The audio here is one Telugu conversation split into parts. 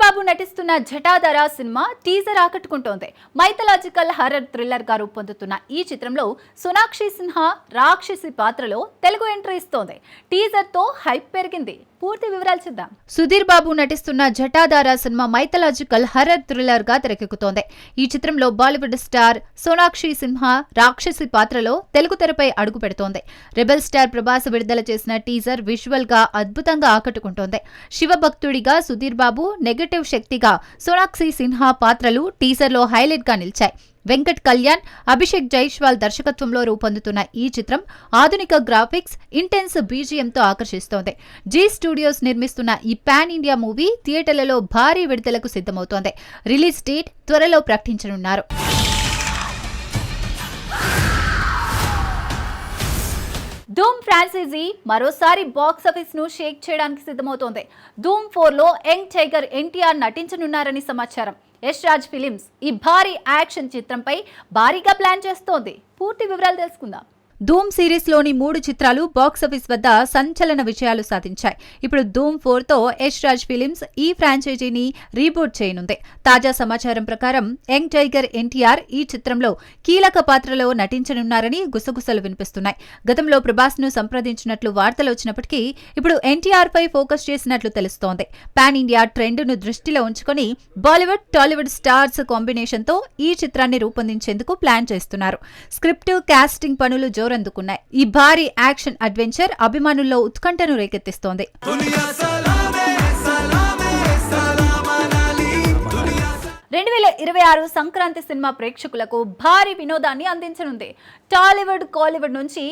బాబు నటిస్తున్న జటాధర సినిమా టీజర్ ఆకట్టుకుంటోంది. మైథలాజికల్ హర్రర్ థ్రిల్లర్ గా రూపొందుతున్న ఈ చిత్రంలో సోనాక్షి సిన్హా రాక్షసి పాత్రలో తెలుగు ఎంట్రీ ఇస్తోంది. టీజర్ తో హైప్ పెరిగింది. పూర్తి వివరాలు చూద్దాం. సుధీర్ బాబు నటిస్తున్న Jatadhara cinema mythological horror thriller గా తెరకెక్కుతోంది. ఈ చిత్రంలో బాలీవుడ్ స్టార్ సోనాక్షి సిన్హా రాక్షసి పాత్రలో తెలుగు తెరపై అడుగు పెడుతోంది. రెబెల్ స్టార్ ప్రభాస్ విడుదల చేసిన టీజర్ విజువల్ గా అద్భుతంగా ఆకట్టుకుంటోంది. శివభక్తుడిగా సుధీర్ బాబు, నెగటివ్ శక్తిగా సోనాక్షి సిన్హా పాత్రలు టీజర్ లో హైలైట్ గా నిలిచాయి. వెంకట్ కళ్యాణ్, అభిషేక్ జైస్వాల్ దర్శకత్వంలో రూపొందుతున్న ఈ చిత్రం ఆధునిక గ్రాఫిక్స్, ఇంటెన్స్ బీజిఎంతో ఆకర్షిస్తోంది. జీ స్టూడియోస్ నిర్మిస్తున్న ఈ పాన్ ఇండియా మూవీ థియేటర్లలో భారీ విడుదలకు సిద్ధమవుతోంది. రిలీజ్ డేట్ త్వరలో ప్రకటించనున్నారు. ధూమ్ ఫ్రాంచైజీ మరోసారి బాక్సాఫీస్ ను షేక్ చేయడానికి సిద్ధమవుతోంది. ధూమ్ 4లో యంగ్ టైగర్ ఎన్టీఆర్ నటించనున్నారని సమాచారం. యష్ రాజ్ ఫిలిమ్స్ ఈ భారీ యాక్షన్ చిత్రంపై భారీగా ప్లాన్ చేస్తోంది. పూర్తి వివరాలు తెలుసుకుందాం. ధూమ్ సిరీస్ లోని 3 చిత్రాలు బాక్సాఫీస్ వద్ద సంచలన విజయాలు సాధించాయి. ఇప్పుడు ధూమ్ 4తో యష్ రాజ్ ఫిలిమ్స్ ఈ ఫ్రాంచైజీని రీబూట్ చేయనుంది. తాజా సమాచారం ప్రకారం యంగ్ టైగర్ ఎన్టీఆర్ ఈ చిత్రంలో కీలక పాత్రలో నటించనున్నారని గుసగుసలు వినిపిస్తున్నాయి. గతంలో ప్రభాస్ ను సంప్రదించినట్లు వార్తలు వచ్చినప్పటికీ ఇప్పుడు ఎన్టీఆర్ పై ఫోకస్ చేసినట్లు తెలుస్తోంది. పాన్ ఇండియా ట్రెండ్ ను దృష్టిలో ఉంచుకొని బాలీవుడ్, టాలీవుడ్ స్టార్స్ కాంబినేషన్ తో ఈ చిత్రాన్ని రూపొందించేందుకు ప్లాన్ చేస్తున్నారు. స్క్రిప్ట్, కాస్టింగ్ పనులు అందుకున్నాయి. ఈ భారీ యాక్షన్ అడ్వెంచర్ అభిమానుల్లో ఉత్కంఠను రేకెత్తిస్తోంది. 2026 సంక్రాంతి సినిమా ప్రేక్షకులకు భారీ వినోదాన్ని అందించనుంది. టాలీవుడ్, కాలీవుడ్ నుంచి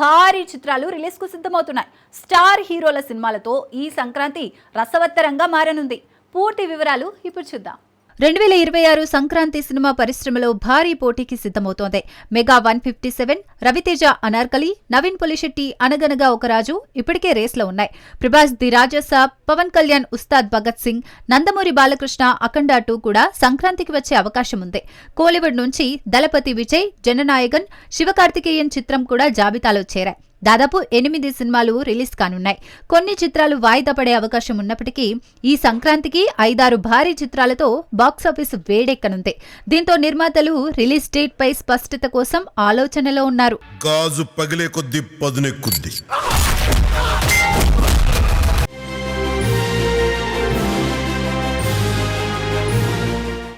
భారీ చిత్రాలు రిలీజ్ కు సిద్ధమవుతున్నాయి. స్టార్ హీరోల సినిమాలతో ఈ సంక్రాంతి రసవత్తరంగా మారనుంది. పూర్తి వివరాలు ఇప్పుడు చూద్దాం. 2026 సంక్రాంతి సినిమా పరిశ్రమలో భారీ పోటీకి సిద్ధమవుతోంది. మెగా 157, రవితేజ అనార్కలి, నవీన్ పొలిశెట్టి అనగనగా ఒక రాజు ఇప్పటికే రేస్లో ఉన్నాయి. ప్రభాస్ ది రాజసాబ్, పవన్ కళ్యాణ్ ఉస్తాద్ భగత్ సింగ్, నందమూరి బాలకృష్ణ అఖండ 2 కూడా సంక్రాంతికి వచ్చే అవకాశం ఉంది. కోలీవుడ్ నుంచి దళపతి విజయ్, జననాయకన్, శివకార్తికేయన్ చిత్రం కూడా జాబితాలో చేరాయి. దాదాపు 8 సినిమాలు రిలీజ్ కానున్నాయి. కొన్ని చిత్రాలు వాయిదా పడే అవకాశం ఉన్నప్పటికీ ఈ సంక్రాంతికి 5-6 భారీ చిత్రాలతో బాక్సాఫీస్ వేడెక్కనుంది. దీంతో నిర్మాతలు రిలీజ్ డేట్ పై స్పష్టత కోసం ఆలోచనలో ఉన్నారు. గాజు పగిలే కొద్దీ పదునెక్కుద్ది.